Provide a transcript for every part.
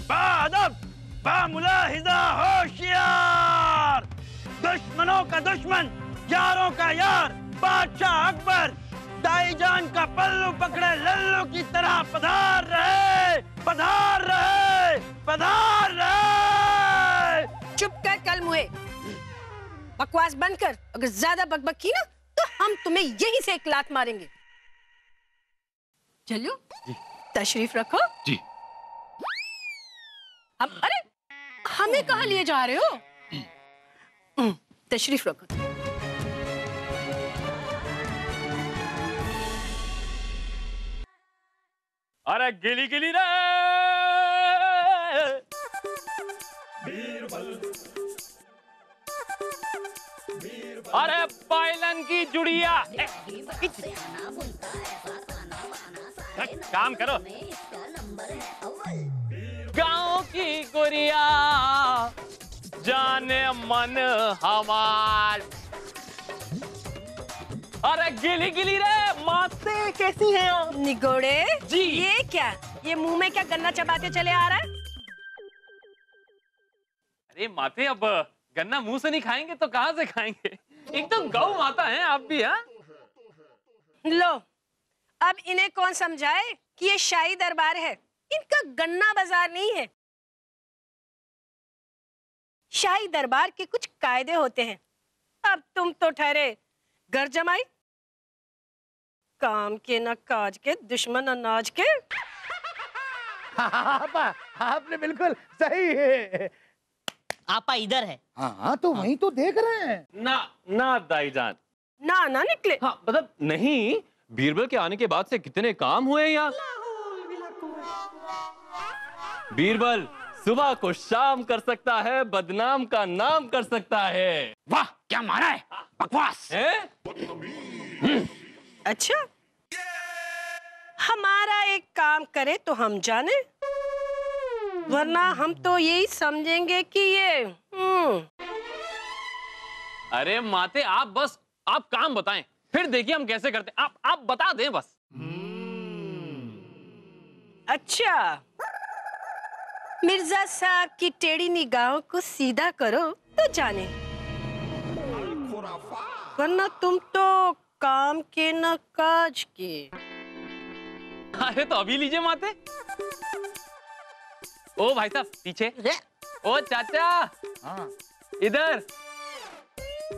बाअदब, बामुलाहिजा होशियार, दुश्मनों का दुश्मन, यारों का यार, बादशाह अकबर, दाईजान का पल्लू पकड़े लल्लू की तरह पधार रहे, पधार रहे, पधार रहे। चुप कर कल मुहे, बकवास बंद कर। अगर ज्यादा बकबक की ना तो हम तुम्हें यहीं से एक लात मारेंगे। चलो तशरीफ रखो जी। अब अरे हमें कहाँ लिए जा रहे हो? तशरीफ रखो। अरे गिली गिली रे अरे पायलन की जुड़िया, काम करो। गांव की गुड़िया जाने मन हमार। अरे गिली गिली रे माते कैसी हैं आप? निगोड़े जी। ये क्या, ये मुंह में क्या गन्ना चबाते चले आ रहा है? अरे माते अब गन्ना मुंह से नहीं खाएंगे तो कहां से खाएंगे? एकदम गौ माता हैं आप भी। हाँ लो अब इन्हें कौन समझाए कि ये शाही दरबार है, इनका गन्ना बाजार नहीं है। शाही दरबार के कुछ कायदे होते हैं। अब तुम तो ठहरे घर जमाई, काम के न काज के, दुश्मन अनाज के। आपा, आपने बिल्कुल सही है। आपा इधर है। हाँ तो वही तो देख रहे हैं। ना ना दाईजान, ना ना निकले। हाँ मतलब नहीं, बीरबल के आने के बाद से कितने काम हुए यहाँ। बीरबल सुबह को शाम कर सकता है, बदनाम का नाम कर सकता है। वाह क्या मारा है, बकवास है? अच्छा हमारा एक काम करे तो हम जाने, वरना हम तो यही समझेंगे कि ये अरे माते आप बस आप काम बताएं, फिर देखिए हम कैसे करते हैं। आप बता दें बस। अच्छा मिर्जा साहब की टेढ़ी निगाहों को सीधा करो तो जाने, वरना तुम तो काम के न काज के। अरे तो अभी लीजिए माते। ओ भाई साहब पीछे। ओ चाचा इधर,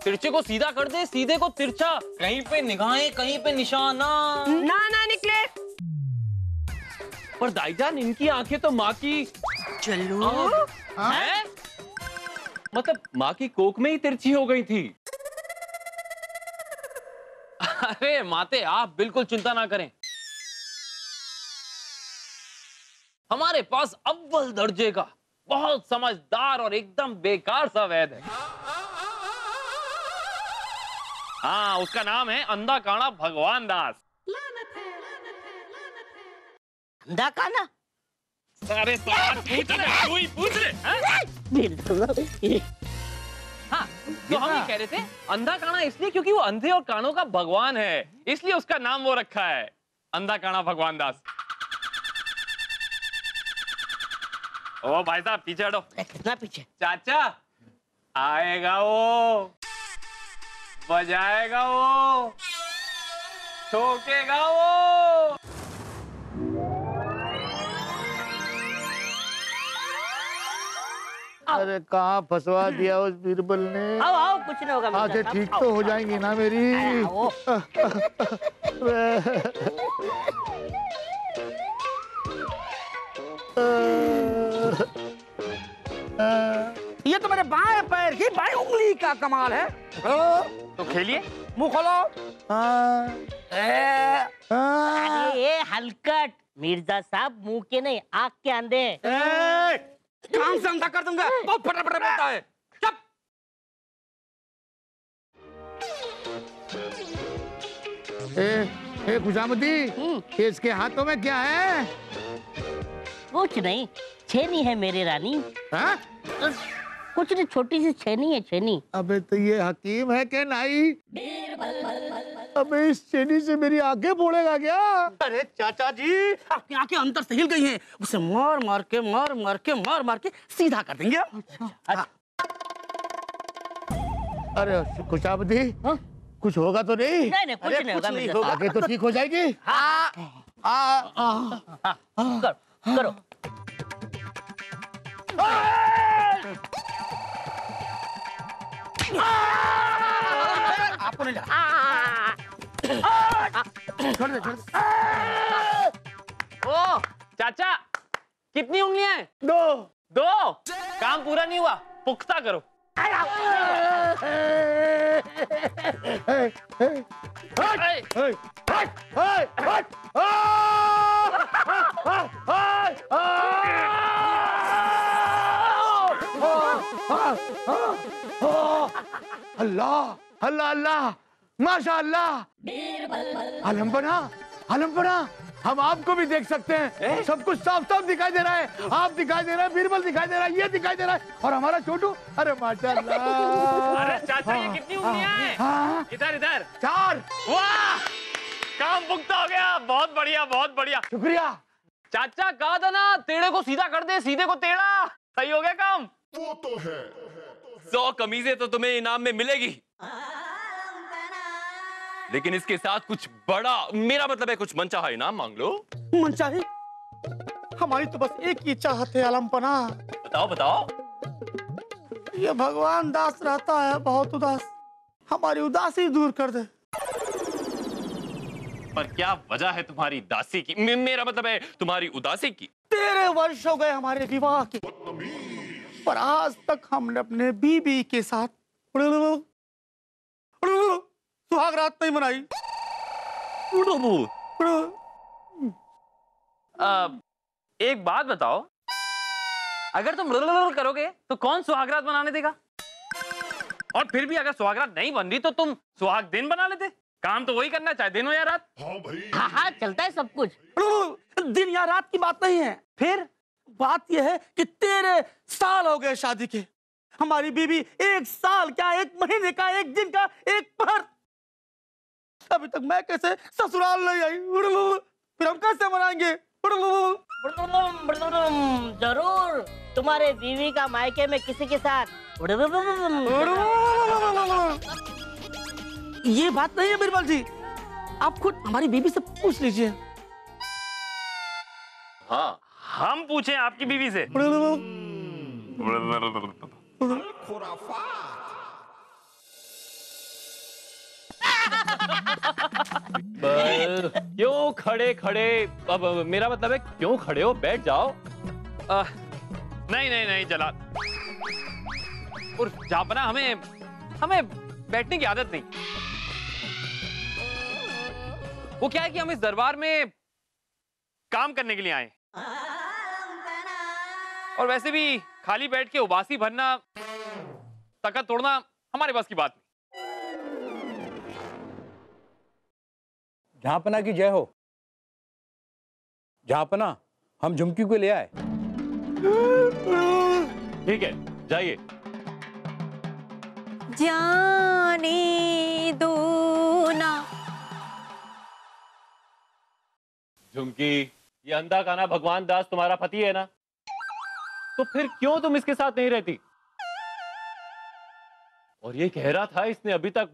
तिरछे को सीधा कर दे, सीधे को तिरछा, कहीं पे निगाहें कहीं पे निशाना। ना ना निकले। पर दाईजान इनकी आंखें तो माँ की चलो है, मतलब माँ की कोख में ही तिरछी हो गई थी। अरे माते आप बिल्कुल चिंता ना करें, हमारे पास अव्वल दर्जे का बहुत समझदार और एकदम बेकार सा वैद है। हाँ उसका नाम है अंधा काना भगवान दास। अंधा काना? अरे सवाल पूछ ले, तू ही पूछ ले। हाँ तो हम ये कह रहे थे, अंधा काना इसलिए क्योंकि वो अंधे और कानों का भगवान है, इसलिए उसका नाम वो रखा है अंधा काना भगवान दास। ओ भाई साहब पीछे हटो। कितना पीछे? चाचा आएगा वो, बजाएगा वो, ठोकेगा वो। अरे कहाँ फंसवा दिया उस बीरबल ने। आओ आओ कुछ नहीं होगा। आंखें ठीक तो हो जाएंगी ना मेरी। ये तो मेरे बाएं पैर की बाएं उंगली का कमाल है। तो खेलिए। मुंह खोलो। अरे ये हलकट, मिर्जा साहब मुंह के नहीं आँख के अंधे। काम से अंधा कर दूंगा, बहुत फटाफट बोलता है। चुप। ए खुशामदी, इसके हाथों में क्या है? कुछ नहीं, छेनी है मेरे रानी। हाँ? कुछ नहीं, छोटी सी छेनी है, छेनी। अबे तो ये हकीम है क्या नाई? अबे इस छेनी से मेरी आंखें फोड़ेगा क्या? अरे चाचा जी, आपकी आंखें अंदर से हिल गई हैं, उसे मार मार के सीधा कर देंगे। अच्छा। अरे खुशाबदी, हाँ? कुछ होगा तो नहीं? नहीं कुछ नहीं होगा मिर्जा साहब। आगे तो ठीक हो जाएगी। करो। आपको नहीं छोड़ दे। ओ चाचा, कितनी उंगलियां हैं? दो। काम पूरा नहीं हुआ, पुख्ता करो। अल्लाह अल्लाह अल्लाह, माशाअल्लाह। आलमपना, हम आपको भी देख सकते हैं। सब कुछ साफ साफ दिखाई दे रहा है। आप दिखाई दे रहा है, बीरबल दिखाई दे रहा है, ये दिखाई दे रहा है, और हमारा छोटू, अरे माशाअल्लाह। अरे चाचा, ये कितनी उंगलियां हैं? हाँ, इधर। 4। वाह, काम पुख्ता हो गया। बहुत बढ़िया। शुक्रिया। चाचा, कहा था ना, टेढ़े को सीधा कर दे, सीधे को टेढ़ा। सही हो गया काम। वो तो है। 100 कमीजें तो तुम्हें इनाम में मिलेगी, लेकिन इसके साथ कुछ बड़ा, मेरा मतलब है कुछ मनचाहा इनाम मांग लो। मनचाही? हमारी तो बस एक ही चाहत है आलमपना। बताओ। ये भगवान दास रहता है बहुत उदास, हमारी उदासी दूर कर दे। पर क्या वजह है तुम्हारी दासी की, मेरा मतलब है तुम्हारी उदासी की? 13 वर्ष हो गए हमारे विवाह के, पर आज तक हमने अपने बीबी के साथ सुहागरात नहीं मनाई। एक बात बताओ, अगर तुम करोगे तो कौन सुहागरात बनाने देगा? और फिर भी अगर सुहागरात नहीं बन रही तो तुम सुहाग दिन बना लेते। काम तो वही करना, चाहे दिन हो या रात। हाँ भाई। हाँ, चलता है सब कुछ। दिन या रात की बात नहीं है, फिर बात यह है कि 13 साल हो गए शादी के। हमारी बीबी 1 साल क्या, 1 महीने का, 1 दिन का, 1 पहर, अभी तक मैं कैसे ससुराल नहीं आई। फिर हम कैसे मनाएंगे? जरूर, तुम्हारे बीवी का मायके में किसी के साथ। ये बात नहीं है बीरबल जी, आप खुद हमारी बीवी से पूछ लीजिए। हाँ, हम पूछें आपकी बीवी से? क्यों खड़े? अब मेरा मतलब है क्यों खड़े हो? बैठ जाओ। नहीं जला। और जापना, हमें बैठने की आदत नहीं। वो क्या है कि हम इस दरबार में काम करने के लिए आए, और वैसे भी खाली बैठ के उबासी भरना, ताकत तोड़ना हमारे पास की बात नहीं। जहाँपना की जय हो। जहाँपना, हम झुमकी को ले आए। ठीक है, जाइए। जाने दो ना। झुमकी, ये अंधा काना भगवान दास तुम्हारा पति है ना? तो फिर क्यों तुम इसके साथ नहीं रहती? और ये कह रहा था इसने अभी तक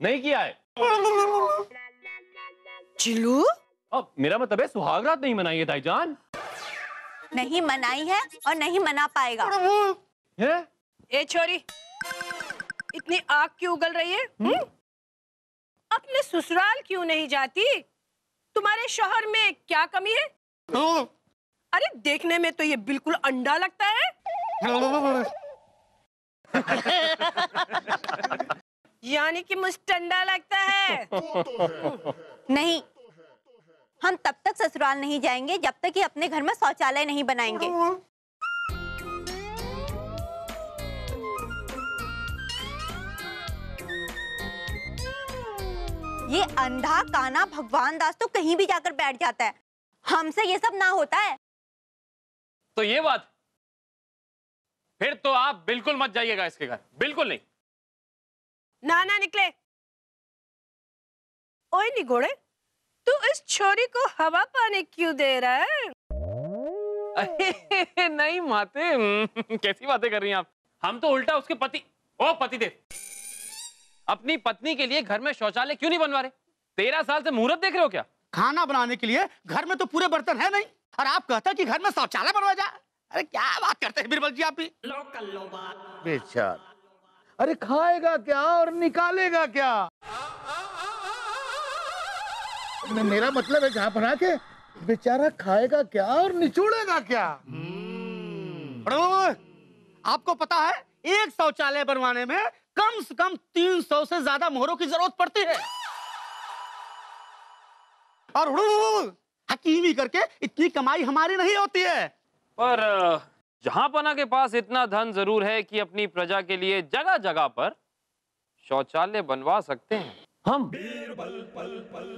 नहीं किया है। चिल्लू, अब मेरा मतलब है सुहागरात नहीं मनाई है भाईजान। नहीं मनाई है और नहीं मना पाएगा। है? ए छोरी, इतनी आग क्यों उगल रही है? अपने ससुराल क्यों नहीं जाती? तुम्हारे शौहर में क्या कमी है? अरे देखने में तो ये बिल्कुल अंडा लगता है। यानी कि मुस्टंडा लगता है। नहीं, हम तब तक ससुराल नहीं जाएंगे जब तक कि अपने घर में शौचालय नहीं बनाएंगे। ये अंधा काना भगवान दास तो कहीं भी जाकर बैठ जाता है, हमसे ये सब ना होता है। तो ये बात, फिर तो आप बिल्कुल मत जाइएगा इसके घर, बिल्कुल नहीं। ना निकले। ओए निगोड़े, तू इस छोरी को हवा पानी क्यों दे रहा है? अरे नहीं माते, कैसी बातें कर रही हैं आप? हम तो उल्टा उसके पतिदेव अपनी पत्नी के लिए घर में शौचालय क्यों नहीं बनवा रहे? 13 साल से मुहूर्त देख रहे हो क्या? खाना बनाने के लिए घर में तो पूरे बर्तन है नहीं, और आप कहते हैं कि घर में शौचालय बनवाया जाए। अरे क्या बात करते हैं बीरबल जी आप भी। बेचारा, अरे खाएगा क्या और निकालेगा क्या? मेरा मतलब है जहाँ बना के बेचारा खाएगा क्या और निचोड़ेगा क्या? आपको पता है एक शौचालय बनवाने में कम से कम 300 से ज्यादा मोहरों की जरूरत पड़ती है, और हकीमी करके इतनी कमाई हमारी नहीं होती है। पर जहांपना के पास इतना धन जरूर है कि अपनी प्रजा के लिए जगह जगह पर शौचालय बनवा सकते हैं। हम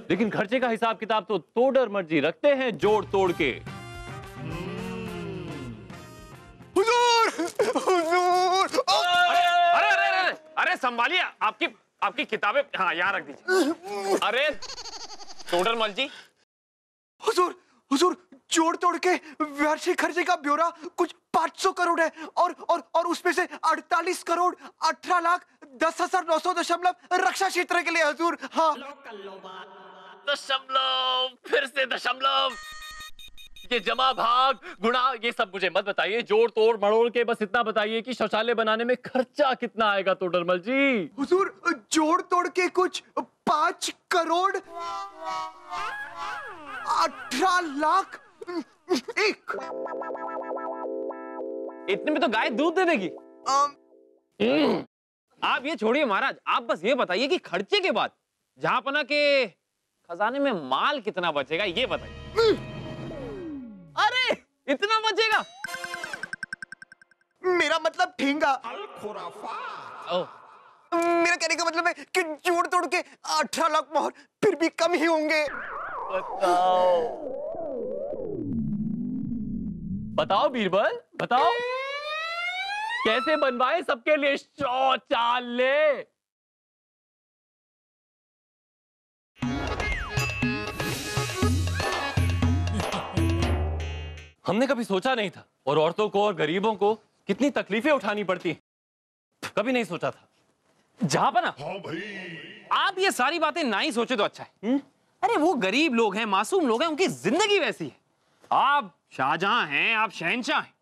लेकिन खर्चे का हिसाब किताब तो तोड़र मर्जी रखते हैं, जोड़ तोड़ के। हुजूर! अरे संभालिए, आपकी किताबें हाँ यहाँ रख दीजिए। अरे तोड़र मल जी, हुजूर जोड़ तोड़ के वार्षिक खर्चे का ब्यौरा कुछ 500 करोड़ है, और उसमें से 48 करोड़ 18,10,900 रक्षा क्षेत्र के लिए हुजूर। हाँ, दशमलव, फिर से दशमलव, ये जमा भाग गुणा ये सब मुझे मत बताइए, जोड़ तोड़ मड़ोड़ के बस इतना बताइए कि शौचालय बनाने में खर्चा कितना आएगा तोडरमल जी? हुजूर जोड़ तोड़ के कुछ 5 करोड़ 18 लाख 1। इतने में तो गाय दूध दे देगी। आप ये छोड़िए महाराज, आप बस ये बताइए कि खर्चे के बाद जहांपना के खजाने में माल कितना बचेगा, ये बताइए। अरे इतना बचेगा? मेरा मतलब ठेंगा। मेरा कहने का मतलब है कि जोड़ तोड़ के 18 लाख मोहर फिर भी कम ही होंगे। बताओ बीरबल, बताओ कैसे बनवाए सबके लिए शौचालय? हमने कभी सोचा नहीं था, और औरतों को और गरीबों को कितनी तकलीफें उठानी पड़ती, कभी नहीं सोचा था। जहांपना, हाँ भाई, आप ये सारी बातें ना ही सोचे तो अच्छा है। अरे वो गरीब लोग हैं, मासूम लोग हैं, उनकी जिंदगी वैसी है। आप शाहजहां हैं, आप शहंशाह हैं,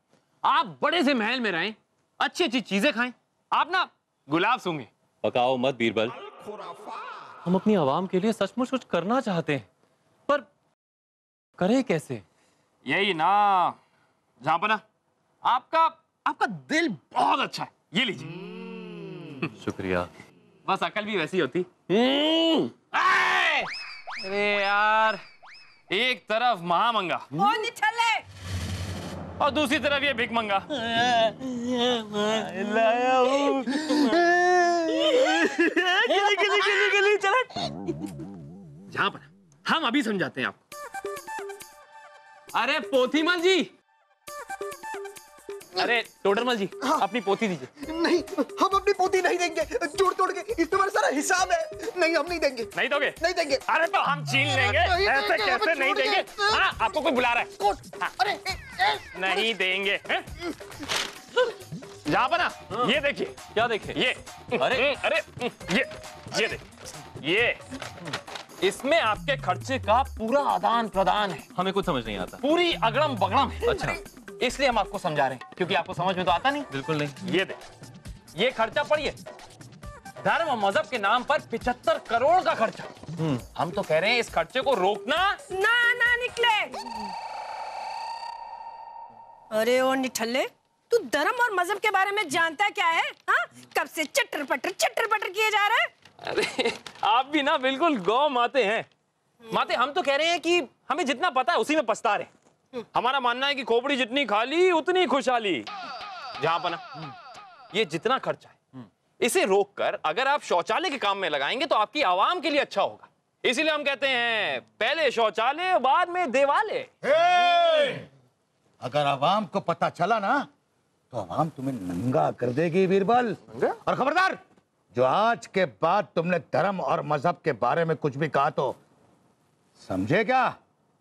आप बड़े से महल में रहें, अच्छी अच्छी चीजें खाएं, आप ना गुलाब सूंघें। पकाओ मत बीरबल, हम अपनी आवाम के लिए सचमुच कुछ करना चाहते हैं, पर करें कैसे? यही ना जहांपना, आपका दिल बहुत अच्छा है, ये लीजिए। शुक्रिया। बस अकल भी वैसी होती। अरे यार, एक तरफ महामंगा ओ निठल्ले, और दूसरी तरफ ये भिखमंगा। जहांपना, हम अभी समझाते हैं आपको। अरे पोथीमल जी, अरे टोडरमल जी, हाँ। अपनी पोथी दीजिए। नहीं, हम अपनी पोती नहीं देंगे। जोड़ तोड़ के इस तुम्हारा सारा हिसाब है। नहीं, हम नहीं देंगे। नहीं दोगे? नहीं देंगे। अरे तो हम छीन लेंगे। ऐसे कैसे नहीं देंगे? हाँ, आपको कोई बुला रहा है। हाँ। अरे नहीं देंगे। जहांपना, ये देखिए। क्या देखे? ये अरे ये देखिए, ये इसमें आपके खर्चे का पूरा आदान प्रदान है। हमें कुछ समझ नहीं आता। पूरी अगड़म बगड़म है। अच्छा, इसलिए हम आपको समझा रहे हैं, क्योंकि आपको समझ में तो आता नहीं। बिल्कुल नहीं। ये दे, ये खर्चा पड़िए, धर्म और मजहब के नाम पर 75 करोड़ का खर्चा। हम तो कह रहे हैं इस खर्चे को रोकना। ना निकले। अरे ओ निठल्ले, तू धर्म और मजहब के बारे में जानता क्या है? हाँ, कब से चटर पटर किए जा रहा है? अरे आप भी ना बिल्कुल गौ माते हैं। माते, हम तो कह रहे हैं कि हमें जितना पता है उसी में पछता रहे। हमारा मानना है कि खोपड़ी जितनी खाली उतनी खुशहाली। जहांपना, ये जितना खर्चा है इसे रोककर अगर आप शौचालय के काम में लगाएंगे तो आपकी आवाम के लिए अच्छा होगा। इसीलिए हम कहते हैं पहले शौचालय बाद में देवालय। अगर आवाम को पता चला ना तो आवाम तुम्हें नंगा कर देगी बीरबल। और खबरदार, जो आज के बाद तुमने धर्म और मजहब के बारे में कुछ भी कहा तो समझे क्या?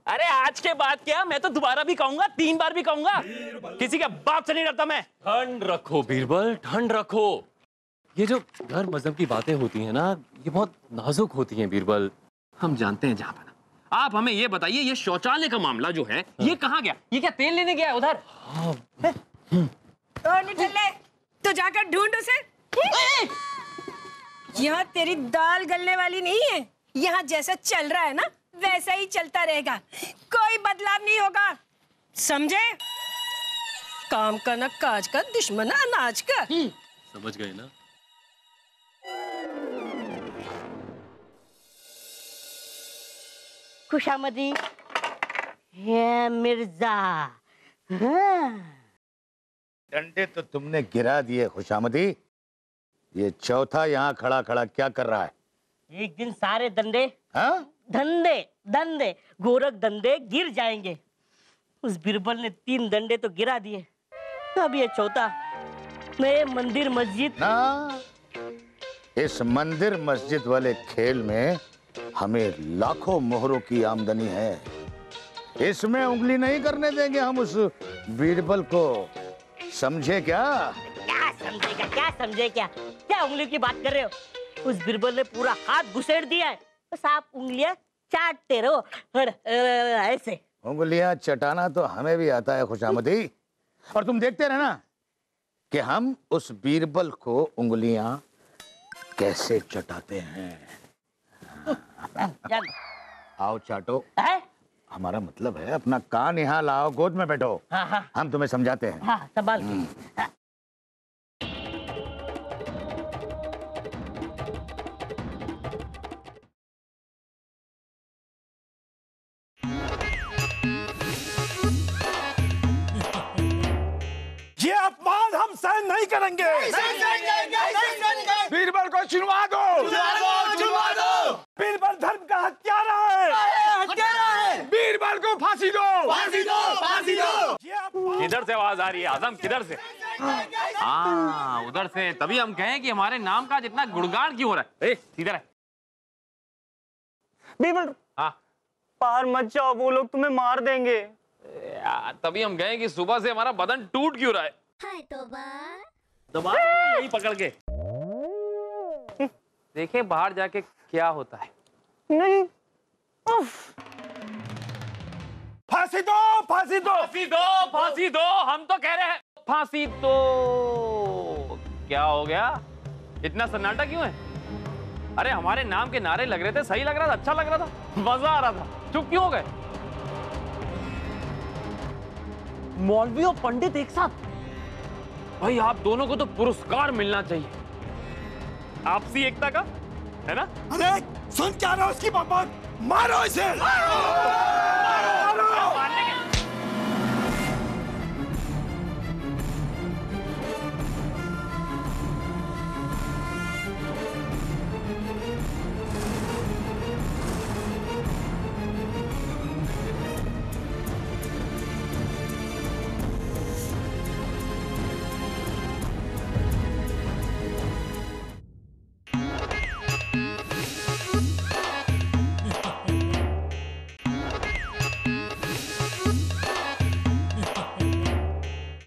अरे आज के बाद क्या, मैं तो दोबारा भी कहूंगा, 3 बार भी कहूंगा। किसी के बाप से नहीं डरता मैं। ठंड रखो बीरबल, ठंड रखो। ये जो धर्म मजहब की बातें होती हैं ना, ये बहुत नाजुक होती हैं बीरबल। हम जानते हैं जहां पर। आप हमें ये बताइए, ये शौचालय का मामला जो है, ये कहाँ गया? ये क्या तेल लेने गया है उधर? निठल्ले, तो जाकर ढूंढ उसे। यहाँ तेरी दाल गलने वाली नहीं है। यहाँ जैसा चल रहा है ना, वैसा ही चलता रहेगा, कोई बदलाव नहीं होगा, समझे? काम का न काज का, दुश्मन अनाज का। समझ गए ना? खुशामदी है मिर्जा। हाँ। डंडे तो तुमने गिरा दिए खुशामदी। ये चौथा यहाँ खड़ा खड़ा क्या कर रहा है? एक दिन सारे धंधे धंधे गोरख धंधे गिर जाएंगे। उस बिरबल ने 3 डंडे तो गिरा दिए, अब ये चौथा। नए मंदिर मस्जिद ना, इस मंदिर मस्जिद वाले खेल में हमें लाखों मोहरों की आमदनी है। इसमें उंगली नहीं करने देंगे हम उस बीरबल को, समझे क्या? क्या समझेगा, क्या समझे, क्या उंगली की बात कर रहे हो? उस बिरबल ने पूरा हाथ घुसेड़ दिया है, बस आप उंगलियां चाटते रहो। और ऐसे उंगलियां चटाना तो हमें भी आता है खुशामदी, और तुम देखते रहना कि हम उस बीरबल को उंगलियां कैसे चटाते हैं। चल आओ चाटो। है? हमारा मतलब है अपना कान यहाँ लाओ, गोद में बैठो। हाँ। हम तुम्हें समझाते हैं। हाँ, संभाल के। हाँ। ये अपमान हम सहन नहीं करेंगे। बीरबल को चुनवा दो। बीरबल धर्म का हत्यारा है। बीरबल को फांसी दो। किधर से आवाज आ रही है आजम, किधर से? हाँ उधर से। तभी हम कहें कि हमारे नाम का जितना गुणगान क्यों हो रहा है। सीधा है बीरबल। हाँ पार मत जाओ, वो लोग तुम्हें मार देंगे। तभी हम कहें कि सुबह से हमारा बदन टूट क्यों रहा है। दबा यही पकड़ के देखे बाहर जाके क्या होता है। नहीं, फांसी दो। फांसी दो। हम तो कह रहे हैं फांसी दो। क्या हो गया, इतना सन्नाटा क्यों है? अरे हमारे नाम के नारे लग रहे थे, सही लग रहा था, अच्छा लग रहा था, मजा आ रहा था, चुप क्यों हो गए? मौलवी और पंडित एक साथ? भाई आप दोनों को तो पुरस्कार मिलना चाहिए, आपसी एकता का, है ना? अरे सुन क्या रहा उसकी बात, मारो इसे।